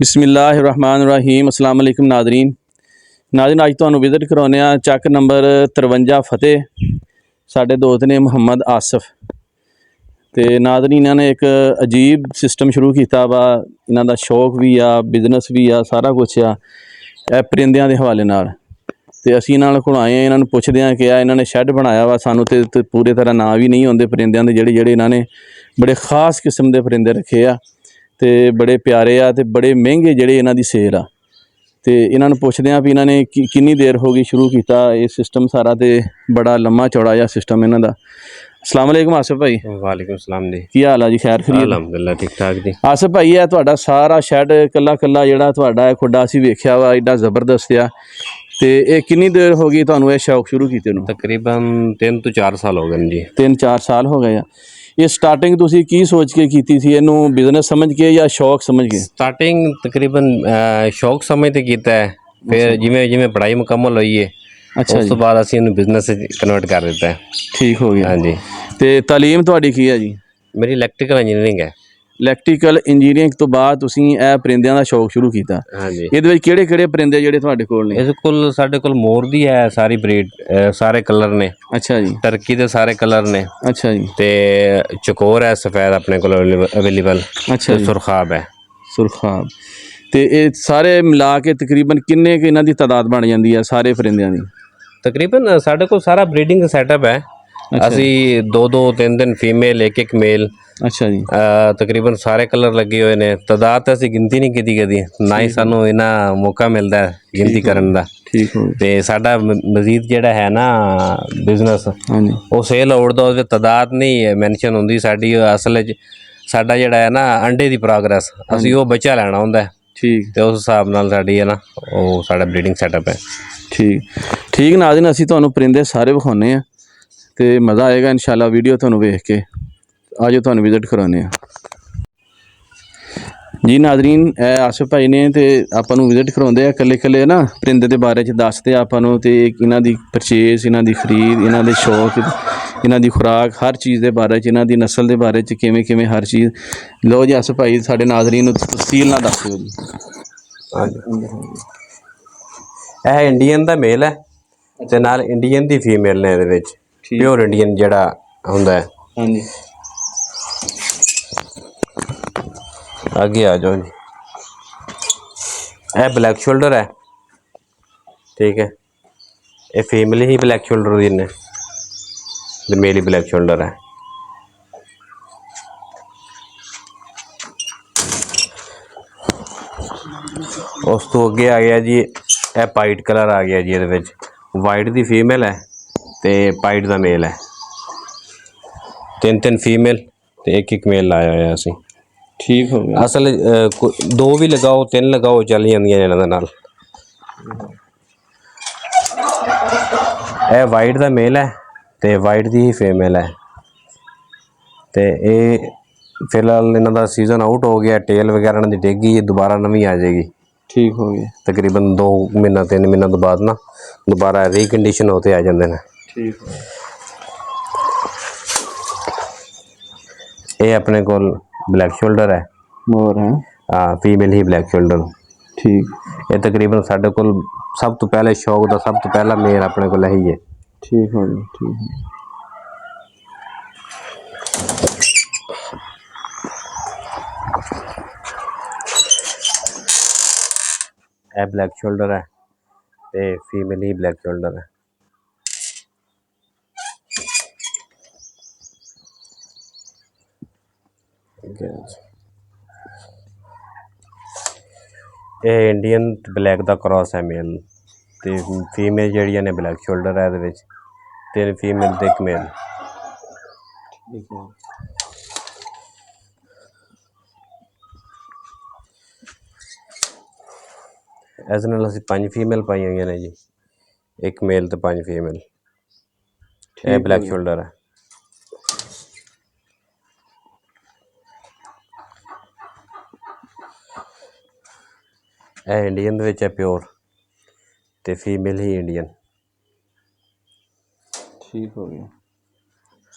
बिस्मिल्लाहिर्रहमानिर्रहीम अस्सलाम वालेकुम नाज़रीन अज तुहानूं विजिट करवाने चक नंबर 53 फतेह। साडे दोस्त ने मुहम्मद आसिफ तो नाज़रीन इन्होंने एक अजीब सिस्टम शुरू किया वा। इन्हों का शौक भी आ, बिजनेस भी आ, सारा कुछ आ परिंदियां के हवाले नाल। तो असीं इन्होंने को आए हैं, इन्होंने पुछते हैं कि इन्होंने शैड बनाया वा। सानू तो पूरे तरह नाम भी नहीं आते परिंदियां के, जेड़े इन्होंने बड़े खास किस्म के परिंदे रखे आ ते बड़े प्यारे आ ते बड़े महंगे जेड़े इन्हां दी सेल आ। तो इन्होंने पुछते हैं भी इन्होंने कितनी देर हो गई शुरू किया ये सिस्टम सारा, तो बड़ा लम्मा चौड़ा जिहा सिस्टम इन्हां दा। अस्सलाम वालेकुम आसिफ भाई। वालेकुम सलाम जी। की हाल है जी? खैर खैरियत? अलहमदुलिल्लाह ठीक ठाक जी। आसिफ भाई है तुहाडा सारा शैड कल्ला कल्ला जिहड़ा तुहाडा है खुड्डा असीं वेख्या वा, एडा जबरदस्त आ। तो ये कितनी देर हो गई तुहानूं ये शौक शुरू कीते नूं? तकरीबन 3 तो 4 साल हो गए जी। 3-4 साल हो गए आ। ये स्टार्टिंग तुसीं की सोच के कीती सी? इहनूं बिजनेस समझ के या शौक समझ के? स्टार्टिंग तकरीबन शौक समझते कीता है, फिर जिमें जिमें पढ़ाई मुकम्मल हुई है अच्छा उस जी, तो बाद असीं इहनूं बिजनेस कन्वर्ट कर दिता है। ठीक हो गया। हाँ जी। तो तालीम तुहाडी की है जी? मेरी इलैक्ट्रिकल इंजीनियरिंग है। इलैक्ट्रीकल इंजीनियरिंग तो बाद तुसीं ਇਹ परिंदियां ਦਾ शौक शुरू ਕੀਤਾ। हाँ जी। ਇਹਦੇ ਵਿੱਚ ਕਿਹੜੇ परिंदे ਜਿਹੜੇ ਤੁਹਾਡੇ ਕੋਲ ਨੇ? ਇਹਦੇ ਕੋਲ ਸਾਡੇ ਕੋਲ ਮੋਰ ਦੀ ਹੈ ਸਾਰੀ ਬਰੀਡ, ਸਾਰੇ ਕਲਰ ਨੇ। ਅੱਛਾ ਜੀ, ਟਰਕੀ ਦੇ ਸਾਰੇ ਕਲਰ ਨੇ ਅੱਛਾ ਜੀ, ਤੇ ਚਕੋਰ ਹੈ ਸਫੈਦ ਆਪਣੇ ਕੋਲ ਅਵੇਲੇਬਲ, ਅੱਛਾ ਤੇ ਜੀ, ਸੁਰਖਾਬ ਹੈ। ਸੁਰਖਾਬ। ਤੇ ਇਹ ਸਾਰੇ ਮਿਲਾ ਕੇ ਤਕਰੀਬਨ ਕਿੰਨੇ ਕੁ ਇਹਨਾਂ ਦੀ ਤਾਦਾਦ ਬਣ ਜਾਂਦੀ ਹੈ ਸਾਰੇ परिंदिਆਂ ਦੀ? ਤਕਰੀਬਨ ਸਾਡੇ ਕੋਲ ਸਾਰਾ ਬਰੀਡਿੰਗ ਸੈਟਅਪ ਹੈ। ਅਸੀਂ 2-2 3-3 ਫੀਮੇਲ, ਇੱਕ ਮੇਲ, ਅੱਛਾ ਜੀ, ਤਕਰੀਬਨ ਸਾਰੇ ਕਲਰ ਲੱਗੇ ਹੋਏ ਨੇ। ਤਾਦਾਦ ਤਾਂ ਅਸੀਂ ਗਿਣਤੀ ਨਹੀਂ ਕੀਤੀ ਕਦੀ, ਨਾ ਹੀ ਸਾਨੂੰ ਇਹਨਾਂ ਮੌਕਾ ਮਿਲਦਾ ਗਿਣਤੀ ਕਰਨ ਦਾ। ਠੀਕ ਹੋ ਗਿਆ। ਤੇ ਸਾਡਾ ਮਜ਼ੀਦ ਜਿਹੜਾ ਹੈ ਨਾ ਬਿਜ਼ਨਸ, ਹਾਂਜੀ, ਉਹ ਸੇਲ ਆਊਟ ਦਾ ਉਹਦੇ ਤਾਦਾਦ ਨਹੀਂ ਮੈਂਸ਼ਨ ਹੁੰਦੀ ਸਾਡੀ। ਅਸਲ 'ਚ ਸਾਡਾ ਜਿਹੜਾ ਹੈ ਨਾ ਅੰਡੇ ਦੀ ਪ੍ਰੋਗਰੈਸ, ਅਸੀਂ ਉਹ ਬੱਚਾ ਲੈਣਾ ਹੁੰਦਾ ਠੀਕ ਤੇ ਉਸ ਹਿਸਾਬ ਨਾਲ ਸਾਡੀ ਹੈ ਨਾ ਉਹ ਸਾਡਾ ਬਰੀਡਿੰਗ ਸੈਟਅਪ ਹੈ। ठीक नाज़रीन ਅਸੀਂ ਤੁਹਾਨੂੰ परिंदे ਸਾਰੇ ਵਿਖਾਉਂਦੇ ਆ ਤੇ ਮਜ਼ਾ ਆਏਗਾ ਇਨਸ਼ਾਅੱਲਾ ਵੀਡੀਓ ਤੁਹਾਨੂੰ ਵੇਖ ਕੇ। ਆਜੋ ਤੁਹਾਨੂੰ ਵਿਜ਼ਿਟ ਕਰਾਉਂਦੇ ਆ ਜੀ। ਨਾਜ਼ਰੀਨ ਇਹ ਆਸਿਫ ਭਾਈ ਨੇ ਤੇ ਆਪਾਂ ਨੂੰ ਵਿਜ਼ਿਟ ਕਰਾਉਂਦੇ ਆ ਇਕੱਲੇ ਇਕੱਲੇ ਨਾ परिंदे ਦੇ ਬਾਰੇ 'ਚ ਦੱਸਦੇ ਆਪਾਂ ਨੂੰ, ਤੇ ਇਹਨਾਂ ਦੀ ਪਰਚੇਜ਼, ਇਹਨਾਂ ਦੀ ਖਰੀਦ, ਇਹਨਾਂ ਦੇ ਸ਼ੌਕ, ਇਹਨਾਂ ਦੀ ਖੁਰਾਕ, ਹਰ ਚੀਜ਼ ਦੇ ਬਾਰੇ 'ਚ, ਇਹਨਾਂ ਦੀ ਨਸਲ ਦੇ ਬਾਰੇ 'ਚ ਕਿਵੇਂ ਕਿਵੇਂ ਹਰ ਚੀਜ਼। ਲਓ ਜੀ ਆਸਿਫ ਭਾਈ ਸਾਡੇ ਨਾਜ਼ਰੀਨ ਨੂੰ ਤਫਸੀਲ ਨਾਲ ਦੱਸ ਦਿਓ ਜੀ। ਇਹ ਇੰਡੀਅਨ ਦਾ ਮੇਲ ਹੈ ਤੇ ਨਾਲ ਇੰਡੀਅਨ ਦੀ ਫੀਮੇਲ ਨੇ ਇਹਦੇ ਵਿੱਚ, ਪਿਓਰ ਇੰਡੀਅਨ ਜਿਹੜਾ ਹੁੰਦਾ ਹੈ। ਹਾਂਜੀ, ਅੱਗੇ ਆ ਜਾਓ ਜੀ। ਇਹ ਬਲੈਕ ਸ਼ੋਲਡਰ ਹੈ, ਠੀਕ ਹੈ। ਇਹ ਫੀਮੇਲ ਹੀ ਬਲੈਕ ਸ਼ੋਲਡਰ ਦੀ ਨੇ ਤੇ ਮੇਲ ਹੀ ਬਲੈਕ ਸ਼ੋਲਡਰ ਹੈ। ਉਸ ਤੋਂ ਅੱਗੇ ਆ ਗਿਆ ਜੀ ਇਹ ਪਾਈਟ ਕਲਰ ਆ ਗਿਆ ਜੀ। ਇਹਦੇ ਵਿੱਚ ਵਾਈਟ ਦੀ ਫੀਮੇਲ ਹੈ ਤੇ ਪਾਈਟ ਦਾ ਮੇਲ ਹੈ। 3-3 ਫੀਮੇਲ ਤੇ ਇੱਕ ਮੇਲ ਲਾਇਆ ਹੋਇਆ ਅਸੀਂ। ਠੀਕ ਹੋ ਗਿਆ। ਅਸਲ 2 ਵੀ ਲਗਾਓ 3 ਲਗਾਓ ਚੱਲ ਜਾਂਦੀਆਂ ਇਹਨਾਂ ਦੇ ਨਾਲ। ਇਹ ਵਾਈਟ ਦਾ ਮੇਲ ਹੈ ਤੇ ਵਾਈਟ ਦੀ ਹੀ ਫੀਮੇਲ ਹੈ। ਤੇ ਇਹ ਫਿਲਹਾਲ ਇਹਨਾਂ ਦਾ ਸੀਜ਼ਨ ਆਊਟ ਹੋ ਗਿਆ, ਟੇਲ ਵਗੈਰਾ ਇਹਨਾਂ ਦੀ ਡਿੱਗ ਗਈ, ਦੁਬਾਰਾ ਨਵੀਂ ਆ ਜਾਏਗੀ। ਠੀਕ ਹੋ ਗਿਆ। तकरीबन 2 महीना 3 महीना तो बाद ना दोबारा रीकंडीशन होते आ जाते हैं। ठीक है। ये अपने को ब्लैक शोल्डर है, मोर है, हाँ फीमेल ही ब्लैक शोल्डर। ठीक। ये तकरीबन साढ़े को सब तो पहले शौक का सब तो पहला मेल अपने को ही है। ठीक हो गया। ठीक है। यह ब्लैक शोल्डर है ते फीमेल ही ब्लैक शोल्डर है। ये इंडियन ब्लैक का क्रॉस है मेल, ते फीमेल जड़ियां ने ब्लैक शोल्डर है। ये 3 फीमेल ते 1 मेल। ठीक है। इस नाल असीं 5 फीमेल पाई हुई ने जी, 1 मेल तो 5 फीमेल। यह ब्लैक शोल्डर है। यह इंडियन दे विच है प्योर ते फीमेल ही इंडियन। ठीक हो गया।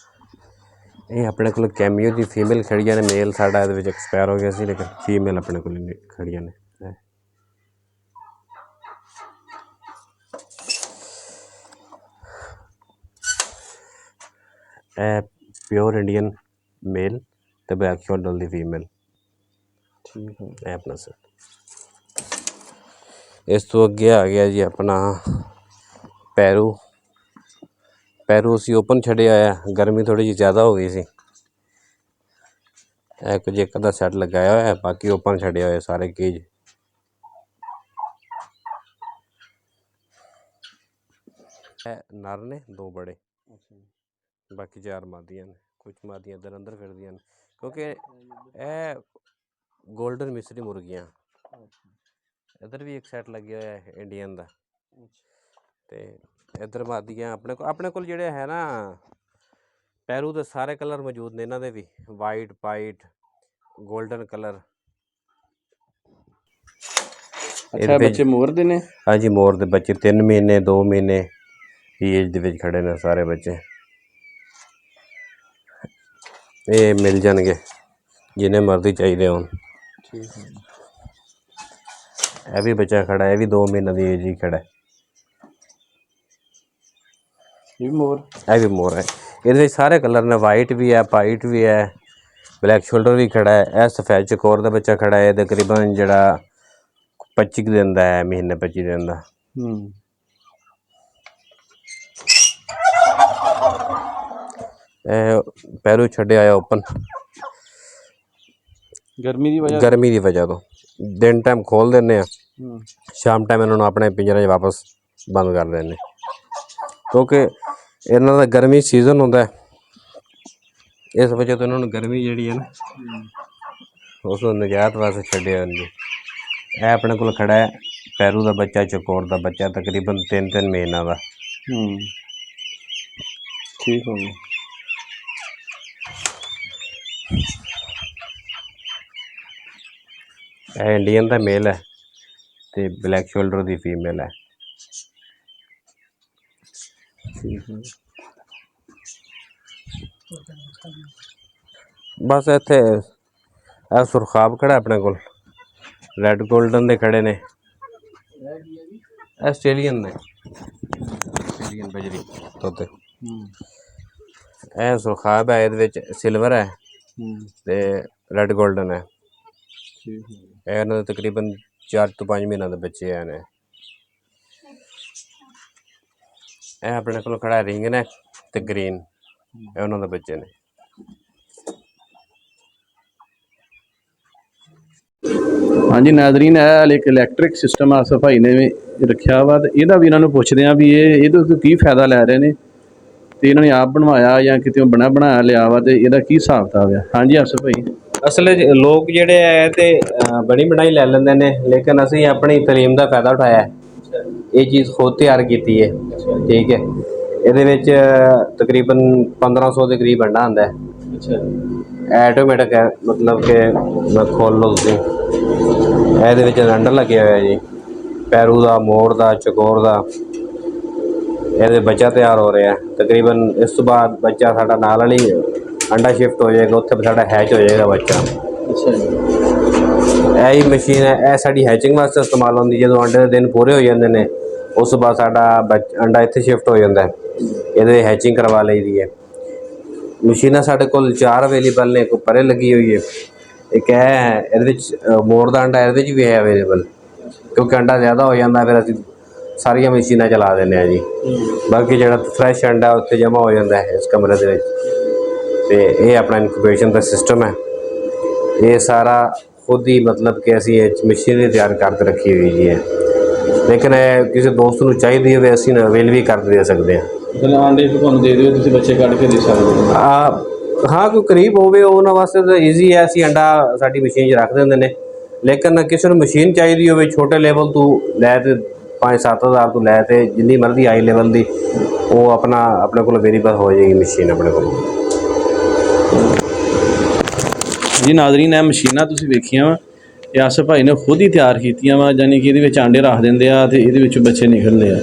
ये अपने को कैमियो की फीमेल खड़िया ने, मेल साडा इहदे विच एक्सपायर हो गया सी, लेकिन फीमेल अपने को खड़िया ने ਇਹ ਪਿਓਰ ਇੰਡੀਅਨ ਮੇਲ ਤੇ ਬਲੈਕ ਸ਼ੋਲਡਰ ਦੀ ਫੀਮੇਲ। ਠੀਕ ਹੈ। ਇਹ ਆਪਣਾ ਸਰ ਇਸ ਤੋਂ ਅੱਗੇ ਆ ਗਿਆ ਜੀ ਆਪਣਾ ਪੈਰੂ। ਪੈਰੂ ਅਸੀਂ ਓਪਨ ਛੱਡਿਆ ਹੋਇਆ, ਗਰਮੀ ਥੋੜ੍ਹੀ ਜਿਹੀ ਜ਼ਿਆਦਾ ਹੋ ਗਈ ਸੀ। ਇਹ ਕੁਝ ਇੱਕ ਅੱਧਾ ਸੈੱਟ ਲਗਾਇਆ ਹੋਇਆ, ਬਾਕੀ ਓਪਨ ਛੱਡਿਆ ਹੋਇਆ ਸਾਰੇ ਕੇਜ। ਇਹ ਨਰ ਨੇ 2 ਬੜੇ, ਬਾਕੀ 4 ਮਾਦੀਆਂ ਨੇ। ਕੁਝ ਮਾਦੀਆਂ ਇੱਧਰ ਅੰਦਰ ਫਿਰਦੀਆਂ ਨੇ ਕਿਉਂਕਿ ਇਹ ਗੋਲਡਨ ਮਿਸਰੀ ਮੁਰਗੀਆਂ। ਇੱਧਰ ਵੀ ਇੱਕ ਸੈੱਟ ਲੱਗਿਆ ਹੋਇਆ ਹੈ ਇੰਡੀਅਨ ਦਾ। ਤੇ ਇੱਧਰ ਮਾਦੀਆਂ ਆਪਣੇ ਕੋਲ ਜਿਹੜੇ ਹੈ ਨਾ ਪੈਰੂ ਦੇ ਸਾਰੇ ਕਲਰ ਮੌਜੂਦ ਨੇ ਇਹਨਾਂ ਦੇ ਵੀ, ਵਾਈਟ, ਗੋਲਡਨ ਕਲਰ। ਅੱਛਾ, ਬੱਚੇ ਮੋਰ ਦੇ ਨੇ? ਹਾਂਜੀ, ਮੋਰ ਦੇ ਬੱਚੇ 3 ਮਹੀਨੇ 2 ਮਹੀਨੇ ਦੀ ਏਜ ਦੇ ਵਿੱਚ ਖੜੇ ਨੇ ਸਾਰੇ ਬੱਚੇ। ਇਹ ਮਿਲ ਜਾਣਗੇ ਜਿੰਨੇ ਮਰਜ਼ੀ ਚਾਹੀਦੇ ਹੋਣ। ਠੀਕ ਹੈ। ਇਹ ਵੀ ਬੱਚਾ ਖੜਾ, ਇਹ ਵੀ 2 ਮਹੀਨੇ ਦੀ ਏਜ ਹੀ ਖੜਾ। ਇਹ ਮੋਰ ਹੈ। ਇਹਦੇ ਵਿੱਚ ਸਾਰੇ ਕਲਰ ਨੇ, ਵਾਈਟ ਵੀ ਹੈ, ਵਾਈਟ ਵੀ ਹੈ, ਬਲੈਕ ਸ਼ੋਲਡਰ ਵੀ ਖੜਾ ਹੈ। ਇਹ ਸਫੈਦ ਚਕੋਰ ਦਾ ਬੱਚਾ ਖੜਾ ਹੈ, ਤਕਰੀਬਨ ਜਿਹੜਾ 25 ਦਿਨ ਦਾ ਹੈ, ਮਹੀਨੇ 25 ਦਿਨ ਦਾ। ਇਹ ਪੈਰੂ ਛੱਡਿਆ ਆਇਆ ਓਪਨ ਗਰਮੀ ਦੀ ਵਜ੍ਹਾ ਤੋਂ। ਦਿਨ ਟਾਈਮ ਖੋਲ ਦਿੰਦੇ ਆ, ਸ਼ਾਮ ਟਾਈਮ ਇਹਨਾਂ ਨੂੰ ਆਪਣੇ ਪਿੰਜਰੇ 'ਚ ਵਾਪਸ ਬੰਦ ਕਰ ਦਿੰਦੇ, ਕਿਉਂਕਿ ਇਹਨਾਂ ਦਾ ਗਰਮੀ ਸੀਜ਼ਨ ਹੁੰਦਾ। ਇਸ ਵਜ੍ਹਾ ਤੋਂ ਇਹਨਾਂ ਨੂੰ ਗਰਮੀ ਜਿਹੜੀ ਹੈ ਨਾ ਉਸ ਨੂੰ ਨਿਜਾਤ ਵਾਸਤੇ ਛੱਡਿਆ ਜਾਂਦੀ। ਇਹ ਆਪਣੇ ਕੋਲ ਖੜਾ ਹੈ ਪੈਰੂ ਦਾ ਬੱਚਾ, ਚਕੋਰ ਦਾ ਬੱਚਾ, ਤਕਰੀਬਨ 3 ਮਹੀਨਾ ਦਾ। ਠੀਕ ਹੋ ਗਿਆ। ਇਹ ਇੰਡੀਅਨ ਦਾ ਮੇਲ ਹੈ ਤੇ ਬਲੈਕ ਸ਼ੋਲਡਰ ਦੀ ਫੀਮੇਲ ਹੈ। ਬਸ ਇੱਥੇ ਇਹ ਸੁਰਖਾਬ ਖੜਾ ਆਪਣੇ ਕੋਲ, ਰੈੱਡ ਗੋਲਡਨ ਦੇ ਖੜੇ ਨੇ। ਆਸਟ੍ਰੇਲੀਅਨ ਨੇ, ਆਸਟ੍ਰੇਲੀਅਨ ਬਜਰੀ ਤੋਤੇ। ਇਹ ਸੁਰਖਾਬ ਹੈ, ਇਹਦੇ ਵਿੱਚ ਸਿਲਵਰ ਹੈ ਤੇ ਰੈੱਡ ਗੋਲਡਨ ਹੈ। ਇਹਨਾਂ ਦੇ ਤਕਰੀਬਨ 4 ਤੋਂ 5 ਮਹੀਨਿਆਂ ਦੇ ਬੱਚੇ ਆਏ ਨੇ। ਇਹ ਆਪਣੇ ਕੋਲ ਖੜਾ ਰਿੰਗ ਨੈਕ ਤੇ ਗ੍ਰੀਨ, ਇਹ ਉਹਨਾਂ ਦੇ ਬੱਚੇ ਨੇ। ਹਾਂਜੀ ਨਾਜ਼ਰੀਨ, ਇਹ ਇੱਕ ਇਲੈਕਟ੍ਰਿਕ ਸਿਸਟਮ ਆਸਫ ਭਾਈ ਨੇ ਵੀ ਰੱਖਿਆ ਵਾ, ਤੇ ਇਹਦਾ ਵੀ ਇਹਨਾਂ ਨੂੰ ਪੁੱਛਦੇ ਹਾਂ ਵੀ ਇਹਦੇ ਤੋਂ ਕੀ ਫਾਇਦਾ ਲੈ ਰਹੇ ਨੇ, ਤੇ ਇਹਨਾਂ ਨੇ ਆਪ ਬਣਵਾਇਆ ਜਾਂ ਕਿਤੇ ਬਣਾਇਆ ਲਿਆ ਵਾ, ਤੇ ਇਹਦਾ ਕੀ ਹਿਸਾਬ ਕਿਤਾਬ ਆ? ਹਾਂਜੀ ਆਸਫ ਭਾਈ। ਅਸਲ ਲੋਕ ਜਿਹੜੇ ਹੈ ਤੇ ਬਣੀ ਬਣਾਈ ਲੈ ਲੈਂਦੇ ਨੇ, ਲੇਕਿਨ ਅਸੀਂ ਆਪਣੀ ਤਾਲੀਮ ਦਾ ਫਾਇਦਾ ਉਠਾਇਆ। ਇਹ ਚੀਜ਼ ਖੁਦ ਤਿਆਰ ਕੀਤੀ ਹੈ, ਠੀਕ ਹੈ। ਇਹਦੇ ਵਿੱਚ ਤਕਰੀਬਨ 1500 ਦੇ ਕਰੀਬ ਅੰਡਾ ਆਉਂਦਾ ਹੈ। ਐਟੋਮੈਟਿਕ ਹੈ, ਮਤਲਬ ਕਿ ਖੋਲ ਲਓ ਤੁਸੀਂ। ਇਹਦੇ ਵਿੱਚ ਅੰਡਾ ਲੱਗਿਆ ਹੋਇਆ ਜੀ, ਪੈਰੂ ਦਾ, ਮੋਰ ਦਾ, ਚਕੋਰ ਦਾ। ਇਹਦੇ ਬੱਚਾ ਤਿਆਰ ਹੋ ਰਿਹਾ ਤਕਰੀਬਨ। ਇਸ ਤੋਂ ਬਾਅਦ ਬੱਚਾ ਸਾਡਾ ਨਾਲ ਵਾਲੀ ਅੰਡਾ ਸ਼ਿਫਟ ਹੋ ਜਾਏਗਾ, ਉੱਥੇ ਸਾਡਾ ਹੈਚ ਹੋ ਜਾਏਗਾ ਬੱਚਾ। ਇਹ ਹੀ ਮਸ਼ੀਨ ਹੈ, ਇਹ ਸਾਡੀ ਹੈਚਿੰਗ ਵਾਸਤੇ ਇਸਤੇਮਾਲ ਹੁੰਦੀ। ਜਦੋਂ ਅੰਡੇ ਦੇ ਦਿਨ ਪੂਰੇ ਹੋ ਜਾਂਦੇ ਨੇ ਉਸ ਤੋਂ ਬਾਅਦ ਸਾਡਾ ਅੰਡਾ ਇੱਥੇ ਸ਼ਿਫਟ ਹੋ ਜਾਂਦਾ, ਇਹਦੇ ਹੈਚਿੰਗ ਕਰਵਾ ਲਈ ਦੀ ਹੈ। ਮਸ਼ੀਨਾਂ ਸਾਡੇ ਕੋਲ 4 ਅਵੇਲੇਬਲ ਨੇ, ਇੱਕ ਪਰੇ ਲੱਗੀ ਹੋਈ ਹੈ, ਇੱਕ ਹੈ ਇਹਦੇ ਵਿੱਚ ਮੋਰ ਦਾ ਅੰਡਾ ਇਹਦੇ ਵਿੱਚ ਵੀ ਹੈ ਅਵੇਲੇਬਲ। ਕਿਉਂਕਿ ਅੰਡਾ ਜ਼ਿਆਦਾ ਹੋ ਜਾਂਦਾ ਫਿਰ ਅਸੀਂ ਸਾਰੀਆਂ ਮਸ਼ੀਨਾਂ ਚਲਾ ਦਿੰਦੇ ਹਾਂ ਜੀ। ਬਾਕੀ ਜਿਹੜਾ ਫਰੈਸ਼ ਅੰਡਾ ਉੱਥੇ ਜਮ੍ਹਾਂ ਹੋ ਜਾਂਦਾ ਹੈ ਇਸ ਕਮਰੇ ਦੇ ਵਿੱਚ। ਤੇ ਇਹ ਆਪਣਾ ਇਨਕੂਬੇਸ਼ਨ ਦਾ ਸਿਸਟਮ ਹੈ। ਇਹ ਸਾਰਾ ਖੁਦ ਹੀ ਮਤਲਬ ਕਿ ਅਸੀਂ ਇਹ ਮਸ਼ੀਨਰੀ ਤਿਆਰ ਕਰਕੇ ਰੱਖੀ ਹੋਈ ਜੀ ਹੈ। ਲੇਕਿਨ ਇਹ ਕਿਸੇ ਦੋਸਤ ਨੂੰ ਚਾਹੀਦੀ ਹੋਵੇ ਅਸੀਂ ਅਵੇਲ ਵੀ ਕਰ ਦੇ ਸਕਦੇ ਹਾਂ। ਆਂਡੇ ਤੁਹਾਨੂੰ ਦੇ ਦਿਓ, ਤੁਸੀਂ ਬੱਚੇ ਕੱਢ ਕੇ ਦੇ ਸਕਦੇ ਹੋ। ਹਾਂ, ਕੋਈ ਕਰੀਬ ਹੋਵੇ ਉਹਨਾਂ ਵਾਸਤੇ ਤਾਂ ਈਜ਼ੀ ਹੈ, ਅਸੀਂ ਅੰਡਾ ਸਾਡੀ ਮਸ਼ੀਨ 'ਚ ਰੱਖ ਦਿੰਦੇ ਨੇ। ਲੇਕਿਨ ਕਿਸੇ ਨੂੰ ਮਸ਼ੀਨ ਚਾਹੀਦੀ ਹੋਵੇ ਛੋਟੇ ਲੈਵਲ ਤੋਂ ਲੈ ਤੇ 5-7 ਹਜ਼ਾਰ ਤੋਂ ਲੈ ਤੇ ਜਿੰਨੀ ਮਰਜ਼ੀ ਹਾਈ ਲੈਵਲ ਦੀ, ਉਹ ਆਪਣੇ ਕੋਲ ਅਵੇਲੇਬਲ ਹੋ ਜਾਏਗੀ ਮਸ਼ੀਨ ਆਪਣੇ ਕੋਲ ਜੀ। ਨਾਜ਼ਰੀਨ, ਇਹ ਮਸ਼ੀਨਾਂ ਤੁਸੀਂ ਵੇਖੀਆਂ ਵਾ, ਇਹ ਆਸਫ ਭਾਈ ਨੇ ਖੁਦ ਹੀ ਤਿਆਰ ਕੀਤੀਆਂ ਵਾ, ਯਾਨੀ ਕਿ ਇਹਦੇ ਵਿੱਚ ਆਂਡੇ ਰੱਖ ਦਿੰਦੇ ਆ ਤੇ ਇਹਦੇ ਵਿੱਚੋਂ ਬੱਚੇ ਨਿਕਲਦੇ ਆ।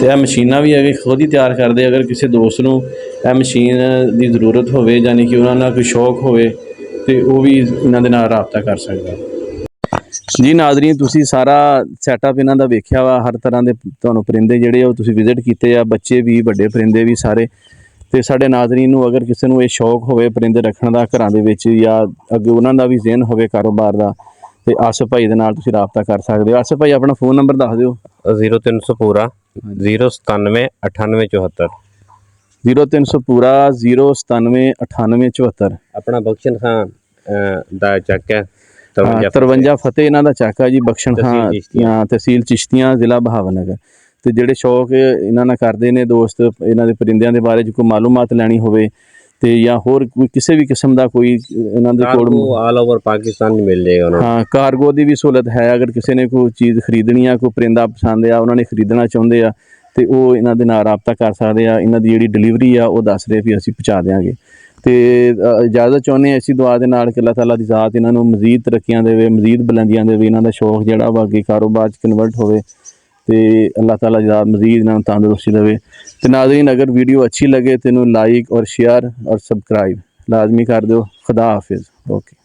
ਤੇ ਇਹ ਮਸ਼ੀਨਾਂ ਵੀ ਹੈਗੇ ਖੁਦ ਹੀ ਤਿਆਰ ਕਰਦੇ। ਅਗਰ ਕਿਸੇ ਦੋਸਤ ਨੂੰ ਇਹ ਮਸ਼ੀਨ ਦੀ ਜ਼ਰੂਰਤ ਹੋਵੇ, ਯਾਨੀ ਕਿ ਉਹਨਾਂ ਨਾਲ ਕੋਈ ਸ਼ੌਕ ਹੋਵੇ, ਤੇ ਉਹ ਵੀ ਇਹਨਾਂ ਦੇ ਨਾਲ ਰਾਬਤਾ ਕਰ ਸਕਦਾ ਜੀ। ਨਾਜ਼ਰੀਨ, ਤੁਸੀਂ ਸਾਰਾ ਸੈਟਅਪ ਇਹਨਾਂ ਦਾ ਵੇਖਿਆ ਵਾ। ਹਰ ਤਰ੍ਹਾਂ ਦੇ ਤੁਹਾਨੂੰ ਪਰਿੰਦੇ ਜਿਹੜੇ ਉਹ ਤੁਸੀਂ ਵਿਜ਼ਿਟ ਕੀਤੇ ਆ, ਬੱਚੇ ਵੀ ਵੱਡੇ ਪਰਿੰਦੇ ਵੀ ਸਾਰੇ। ਤੇ ਸਾਡੇ ਨਾਜ਼ਰੀਨ ਨੂੰ ਅਗਰ ਕਿਸੇ ਨੂੰ ਇਹ ਸ਼ੌਕ ਹੋਵੇ ਪਰਿੰਦੇ ਰੱਖਣ ਦਾ ਘਰਾਂ ਦੇ ਵਿੱਚ, ਜਾਂ ਅੱਗੇ ਉਹਨਾਂ ਦਾ ਵੀ ਜ਼ਿਹਨ ਹੋਵੇ ਕਾਰੋਬਾਰ ਦਾ, ਤੇ ਆਸਫ ਭਾਈ ਦੇ ਨਾਲ ਤੁਸੀਂ ਰਾਬਤਾ ਕਰ ਸਕਦੇ ਹੋ। ਆਸਫ ਭਾਈ ਆਪਣਾ ਫ਼ੋਨ ਨੰਬਰ ਦੱਸ ਦਿਓ। 0300 ਪੂਰਾ 097 9874। 0300 ਪੂਰਾ 097 9874। ਆਪਣਾ ਬਖਸ਼ਨ ਖਾਨ ਦਾ ਚੱਕ ਹੈ 53 ਫਤਿਹ ਇਹਨਾਂ ਦਾ ਚੱਕ ਆ ਜੀ, ਬਖਸ਼ਨ ਤਹਿਸੀਲ ਖਾਂ, ਚਿਸ਼ਤੀਆਂ। ਤਹਿਸੀਲ ਚਿਸ਼ਤੀਆਂ, ਜ਼ਿਲ੍ਹਾ ਬਹਾਵਲਨਗਰ। ਤੇ ਜਿਹੜੇ ਸ਼ੌਕ ਇਹਨਾਂ ਨਾਲ ਕਰਦੇ ਨੇ ਦੋਸਤ, ਇਹਨਾਂ ਦੇ ਪਰਿੰਦਿਆਂ ਦੇ ਬਾਰੇ 'ਚ ਕੋਈ ਮਾਲੂਮਾਤ ਲੈਣੀ ਹੋਵੇ ਤੇ ਜਾਂ ਹੋਰ ਕੋਈ ਕਿਸੇ ਵੀ ਕਿਸਮ ਦਾ ਕੋਈ ਇਹਨਾਂ ਦੇ ਕੋਲ ਆਲ ਓਵਰ ਪਾਕਿਸਤਾਨ ਹੀ ਮਿਲ ਜਾਏਗਾ ਉਹਨਾਂ ਨੂੰ। ਹਾਂ, ਕਾਰਗੋ ਦੀ ਵੀ ਸਹੂਲਤ ਹੈ। ਅਗਰ ਕਿਸੇ ਨੇ ਕੋਈ ਚੀਜ਼ ਖਰੀਦਣੀ ਆ, ਕੋਈ ਪਰਿੰਦਾ ਪਸੰਦ ਆ, ਉਹਨਾਂ ਨੇ ਖਰੀਦਣਾ ਚਾਹੁੰਦੇ ਆ, ਤੇ ਉਹ ਇਹਨਾਂ ਦੇ ਨਾਲ ਰਾਬਤਾ ਕਰ ਸਕਦੇ ਆ। ਇਹਨਾਂ ਦੀ ਜਿਹੜੀ ਡਿਲੀਵਰੀ ਆ ਉਹ ਦੱਸ ਰਹੇ ਵੀ ਅਸੀਂ ਪਹੁੰਚਾ ਦਿਆਂਗੇ। ਤੇ ਇਜਾਜ਼ਤ ਚਾਹੁੰਦੇ ਹਾਂ ਇਸੀ ਦੁਆ ਦੇ ਨਾਲ ਕਿ ਅੱਲਾਹ ਤਾਲਾ ਦੀ ਜ਼ਾਤ ਇਹਨਾਂ ਨੂੰ ਮਜ਼ੀਦ ਤਰੱਕੀਆਂ ਦੇਵੇ, ਮਜ਼ੀਦ ਬੁਲੰਦੀਆਂ ਦੇਵੇ, ਇਹਨਾਂ ਦਾ ਸ਼ੌਕ ਜਿਹੜਾ ਵਾ ਅੱਗੇ ਕਾਰੋਬਾਰ 'ਚ ਕਨਵਰਟ ਹੋਵੇ, ਤੇ ਅੱਲਾਹ ਤਾਲਾ ਦੀ ਜ਼ਾਤ ਮਜ਼ੀਦ ਇਹਨਾਂ ਨੂੰ ਤੰਦਰੁਸਤੀ ਦੇਵੇ। ਤੇ ਨਾਜ਼ਰੀਨ, ਅਗਰ ਵੀਡੀਓ अच्छी लगे तो इन्हू लाइक और शेयर और सब्सक्राइब लाजमी कर दो। खुदा हाफिज़। ओके।